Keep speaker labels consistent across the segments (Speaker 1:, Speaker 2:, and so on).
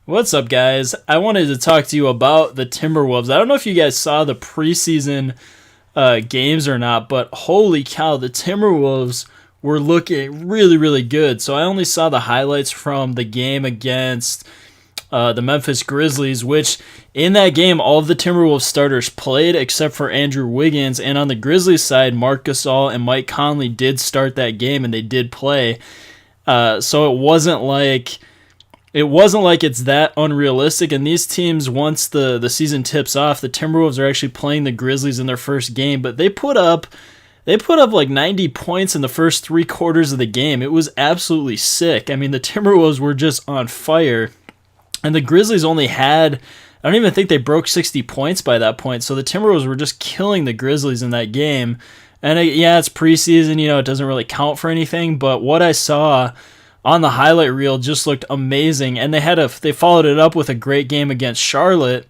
Speaker 1: What's up, guys? I wanted to talk to you about the Timberwolves. I don't know if you guys saw the preseason games or not, but holy cow, the Timberwolves were looking really, really good. So I only saw the highlights from the game against the Memphis Grizzlies, which in that game, all of the Timberwolves starters played except for Andrew Wiggins. And on the Grizzlies side, Marc Gasol and Mike Conley did start that game and they did play. So it wasn't like it's that unrealistic. And these teams, once the season tips off, the Timberwolves are actually playing the Grizzlies in their first game, but they put up like 90 points in the first 3 quarters of the game. It was absolutely sick. I mean, the Timberwolves were just on fire. And the Grizzlies only had, I don't even think they broke 60 points by that point. So the Timberwolves were just killing the Grizzlies in that game. And yeah, it's preseason, it doesn't really count for anything. But what I saw on the highlight reel just looked amazing. And they followed it up with a great game against Charlotte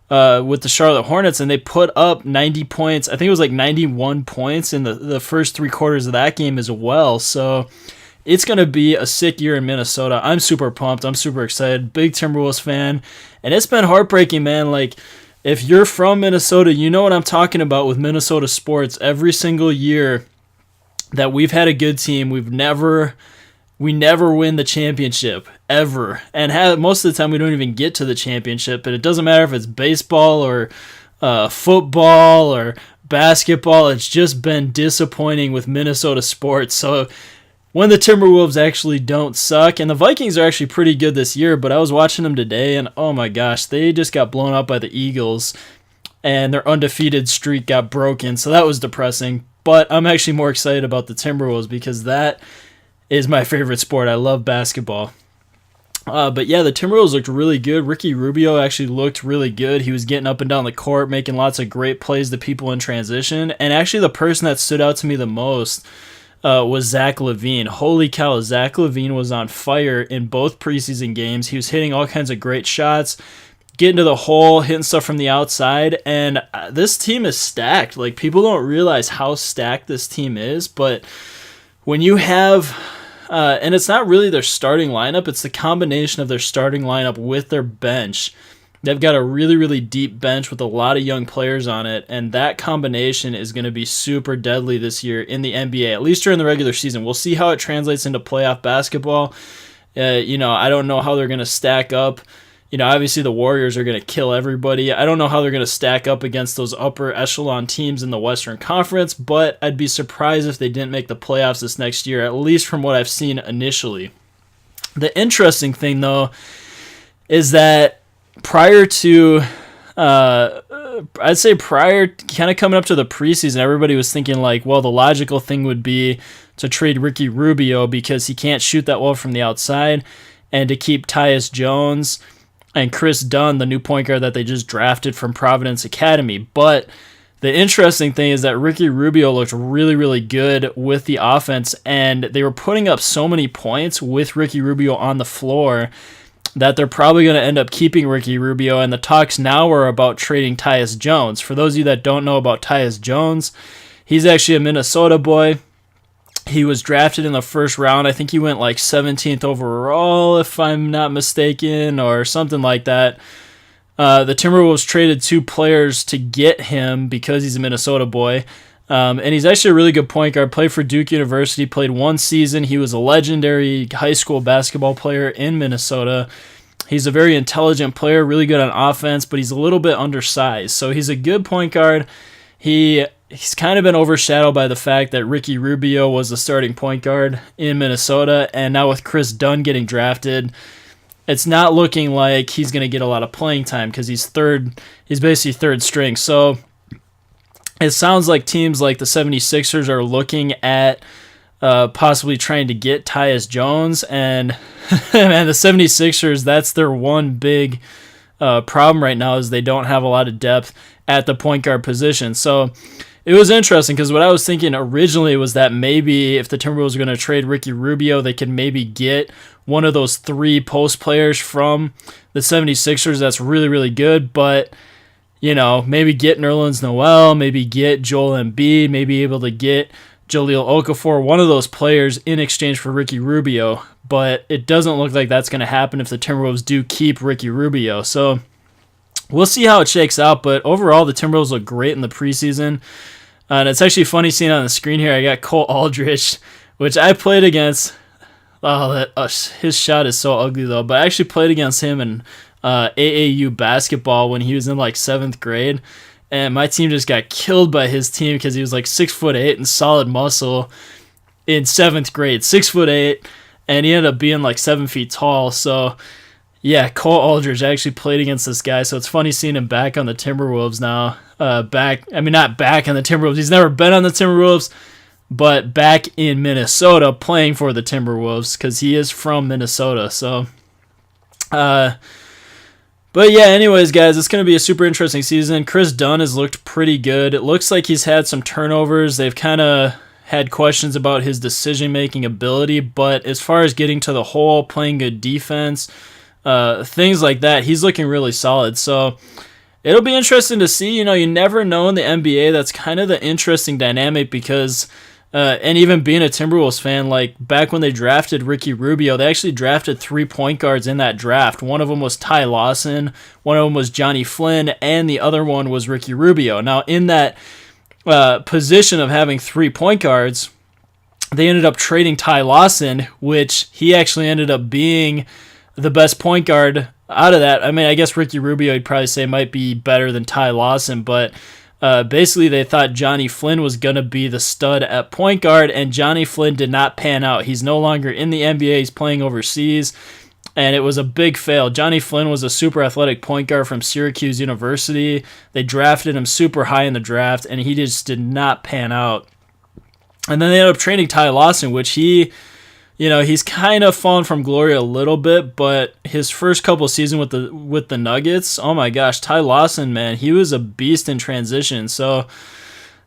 Speaker 1: with the Charlotte Hornets. And they put up 90 points. I think it was like 91 points in the first 3 quarters of that game as well. So it's going to be a sick year in Minnesota. I'm super pumped. I'm super excited. Big Timberwolves fan. And it's been heartbreaking, man. Like, if you're from Minnesota, you know what I'm talking about with Minnesota sports. Every single year that we've had a good team, we never win the championship, ever. And most of the time, we don't even get to the championship. And it doesn't matter if it's baseball or football or basketball. It's just been disappointing with Minnesota sports. So when the Timberwolves actually don't suck, and the Vikings are actually pretty good this year, but I was watching them today, and oh my gosh, they just got blown up by the Eagles, and their undefeated streak got broken, so that was depressing. But I'm actually more excited about the Timberwolves because that is my favorite sport. I love basketball. But yeah, the Timberwolves looked really good. Ricky Rubio actually looked really good. He was getting up and down the court, making lots of great plays to people in transition, and actually the person that stood out to me the most was Zach LaVine. Holy cow, Zach LaVine was on fire in both preseason games. He was hitting all kinds of great shots, getting to the hole, hitting stuff from the outside, and this team is stacked. Like, people don't realize how stacked this team is, but when you have, and it's not really their starting lineup, it's the combination of their starting lineup with their bench. They've got a really, really deep bench with a lot of young players on it, and that combination is going to be super deadly this year in the NBA, at least during the regular season. We'll see how it translates into playoff basketball. I don't know how they're going to stack up. Obviously the Warriors are going to kill everybody. I don't know how they're going to stack up against those upper echelon teams in the Western Conference, but I'd be surprised if they didn't make the playoffs this next year, at least from what I've seen initially. The interesting thing, though, is that prior to kind of coming up to the preseason, everybody was thinking like, well, the logical thing would be to trade Ricky Rubio because he can't shoot that well from the outside, and to keep Tyus Jones and Kris Dunn, the new point guard that they just drafted from Providence Academy. But the interesting thing is that Ricky Rubio looked really, really good with the offense, and they were putting up so many points with Ricky Rubio on the floor that they're probably going to end up keeping Ricky Rubio, and the talks now are about trading Tyus Jones. For those of you that don't know about Tyus Jones, he's actually a Minnesota boy. He was drafted in the first round. I think he went like 17th overall, if I'm not mistaken, or something like that. The Timberwolves traded 2 players to get him because he's a Minnesota boy. And he's actually a really good point guard. Played for Duke University, played 1 season. He was a legendary high school basketball player in Minnesota. He's a very intelligent player, really good on offense, but he's a little bit undersized. So he's a good point guard. He's kind of been overshadowed by the fact that Ricky Rubio was the starting point guard in Minnesota, and now with Kris Dunn getting drafted, it's not looking like he's going to get a lot of playing time because he's basically third string. So it sounds like teams like the 76ers are looking at possibly trying to get Tyus Jones, and man, the 76ers, that's their one big problem right now is they don't have a lot of depth at the point guard position. So it was interesting because what I was thinking originally was that maybe if the Timberwolves were going to trade Ricky Rubio, they could maybe get one of those 3 post players from the 76ers that's really, really good, but maybe get Nerlens Noel, maybe get Joel Embiid, maybe able to get Jahlil Okafor, one of those players in exchange for Ricky Rubio. but it doesn't look like that's going to happen if the Timberwolves do keep Ricky Rubio. So we'll see how it shakes out, but overall the Timberwolves look great in the preseason. And it's actually funny seeing on the screen here, I got Cole Aldrich, which I played against. Oh, his shot is so ugly though, but I actually played against him in AAU basketball when he was in like 7th grade. And my team just got killed by his team because he was like 6'8" and solid muscle in 7th grade, 6'8", and he ended up being like 7 feet tall. So yeah, Cole Aldridge, I actually played against this guy, so it's funny seeing him back on the Timberwolves now. Not back on the Timberwolves. He's never been on the Timberwolves, but back in Minnesota playing for the Timberwolves because he is from Minnesota. So, but yeah, anyways, guys, it's going to be a super interesting season. Kris Dunn has looked pretty good. It looks like he's had some turnovers. They've kind of had questions about his decision-making ability, but as far as getting to the hole, playing good defense, things like that, he's looking really solid. So it'll be interesting to see. You never know in the NBA. That's kind of the interesting dynamic because and even being a Timberwolves fan, like back when they drafted Ricky Rubio, they actually drafted 3 point guards in that draft. One of them was Ty Lawson, one of them was Johnny Flynn, and the other one was Ricky Rubio. Now, in that position of having 3 point guards, they ended up trading Ty Lawson, which he actually ended up being the best point guard out of that. I mean, I guess Ricky Rubio, I'd probably say, might be better than Ty Lawson, but basically, they thought Johnny Flynn was going to be the stud at point guard, and Johnny Flynn did not pan out. He's no longer in the NBA. He's playing overseas, and it was a big fail. Johnny Flynn was a super athletic point guard from Syracuse University. They drafted him super high in the draft, and he just did not pan out. And then they ended up trading Ty Lawson, which he's kind of fallen from glory a little bit, but his first couple seasons with the Nuggets, oh my gosh, Ty Lawson, man, he was a beast in transition. So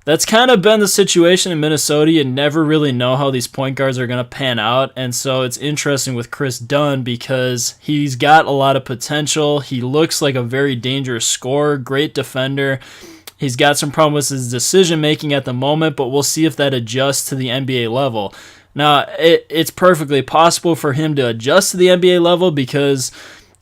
Speaker 1: that's kind of been the situation in Minnesota. You never really know how these point guards are going to pan out, and so it's interesting with Kris Dunn because he's got a lot of potential. He looks like a very dangerous scorer, great defender. He's got some problems with his decision-making at the moment, but we'll see if that adjusts to the NBA level. Now, it's perfectly possible for him to adjust to the NBA level because,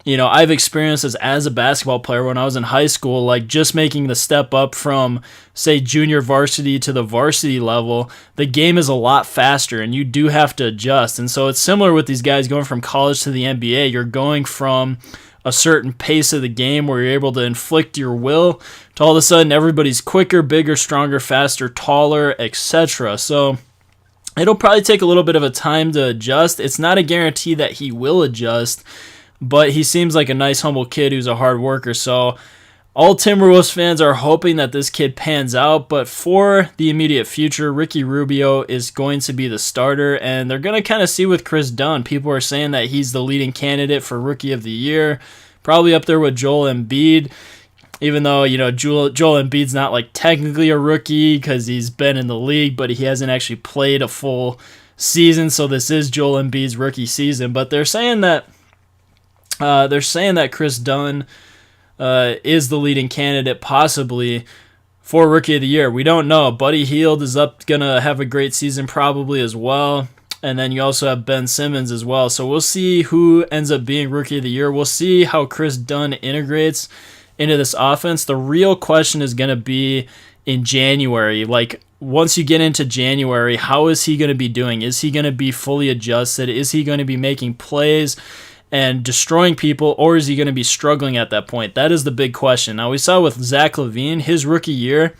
Speaker 1: I've experienced this as a basketball player when I was in high school, like just making the step up from, say, junior varsity to the varsity level. The game is a lot faster, and you do have to adjust. And so it's similar with these guys going from college to the NBA. You're going from a certain pace of the game where you're able to inflict your will to all of a sudden everybody's quicker, bigger, stronger, faster, taller, etc. So it'll probably take a little bit of a time to adjust. It's not a guarantee that he will adjust, but he seems like a nice, humble kid who's a hard worker. So all Timberwolves fans are hoping that this kid pans out, but for the immediate future, Ricky Rubio is going to be the starter, and they're going to kind of see with Kris Dunn. People are saying that he's the leading candidate for Rookie of the Year, probably up there with Joel Embiid. Even though, Joel Embiid's not like technically a rookie because he's been in the league, but he hasn't actually played a full season, so this is Joel Embiid's rookie season. But they're saying that Kris Dunn is the leading candidate possibly for Rookie of the Year. We don't know. Buddy Hield is gonna have a great season probably as well. And then you also have Ben Simmons as well. So we'll see who ends up being Rookie of the Year. We'll see how Kris Dunn integrates into this offense. The real question is going to be in January. Like, once you get into January, how is he going to be doing? Is he going to be fully adjusted? Is he going to be making plays and destroying people, or is he going to be struggling at that point? That is the big question. Now, we saw with Zach LaVine, his rookie year,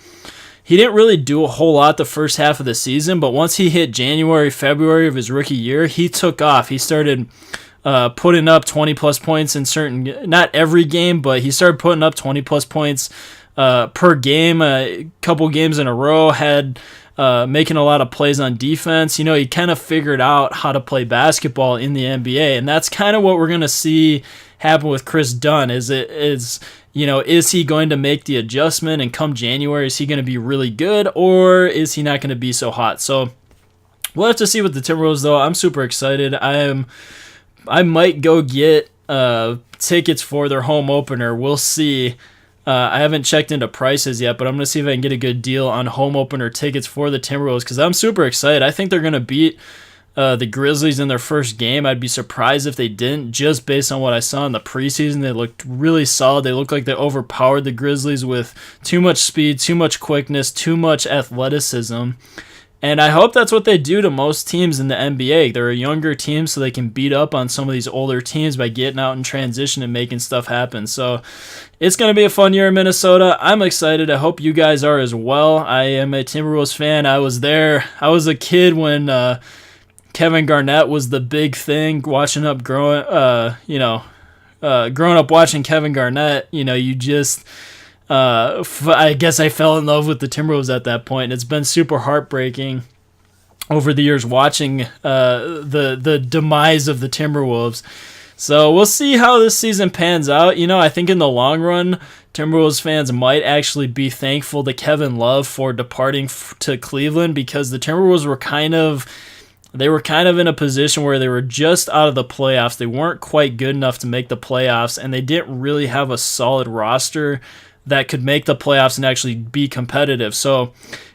Speaker 1: he didn't really do a whole lot the first half of the season, but once he hit January, February of his rookie year, he took off. He started putting up 20-plus points in not every game, but he started putting up 20-plus points per game, a couple games in a row, had making a lot of plays on defense. He kind of figured out how to play basketball in the NBA, and that's kind of what we're going to see happen with Kris Dunn. Is he going to make the adjustment, and come January, is he going to be really good, or is he not going to be so hot? So we'll have to see with the Timberwolves, though. I'm super excited. I might go get tickets for their home opener. We'll see. I haven't checked into prices yet, but I'm going to see if I can get a good deal on home opener tickets for the Timberwolves because I'm super excited. I think they're going to beat the Grizzlies in their first game. I'd be surprised if they didn't, just based on what I saw in the preseason. They looked really solid. They looked like they overpowered the Grizzlies with too much speed, too much quickness, too much athleticism. And I hope that's what they do to most teams in the NBA. They're a younger team, so they can beat up on some of these older teams by getting out in transition and making stuff happen. So it's going to be a fun year in Minnesota. I'm excited. I hope you guys are as well. I am a Timberwolves fan. I was there. I was a kid when Kevin Garnett was the big thing. Growing up watching Kevin Garnett, you just. I guess I fell in love with the Timberwolves at that point. It's been super heartbreaking over the years watching the demise of the Timberwolves. So we'll see how this season pans out. I think in the long run, Timberwolves fans might actually be thankful to Kevin Love for departing to Cleveland, because the Timberwolves were kind of in a position where they were just out of the playoffs. They weren't quite good enough to make the playoffs, and they didn't really have a solid roster that could make the playoffs and actually be competitive. So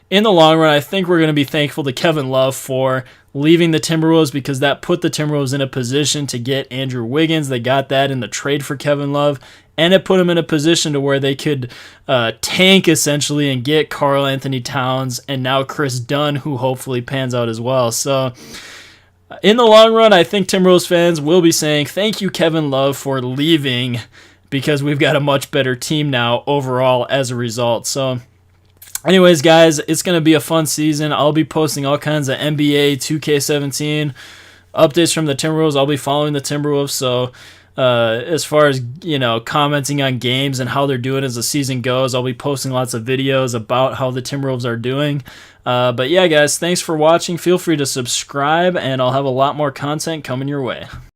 Speaker 1: in the long run, I think we're going to be thankful to Kevin Love for leaving the Timberwolves, because that put the Timberwolves in a position to get Andrew Wiggins. They got that in the trade for Kevin Love, and it put them in a position to where they could tank essentially and get Karl Anthony Towns and now Kris Dunn, who hopefully pans out as well. So in the long run, I think Timberwolves fans will be saying thank you, Kevin Love, for leaving, because we've got a much better team now overall as a result. So anyways, guys, it's going to be a fun season. I'll be posting all kinds of NBA 2K17 updates from the Timberwolves. I'll be following the Timberwolves. So as far as, commenting on games and how they're doing as the season goes, I'll be posting lots of videos about how the Timberwolves are doing. But yeah, guys, thanks for watching. Feel free to subscribe, and I'll have a lot more content coming your way.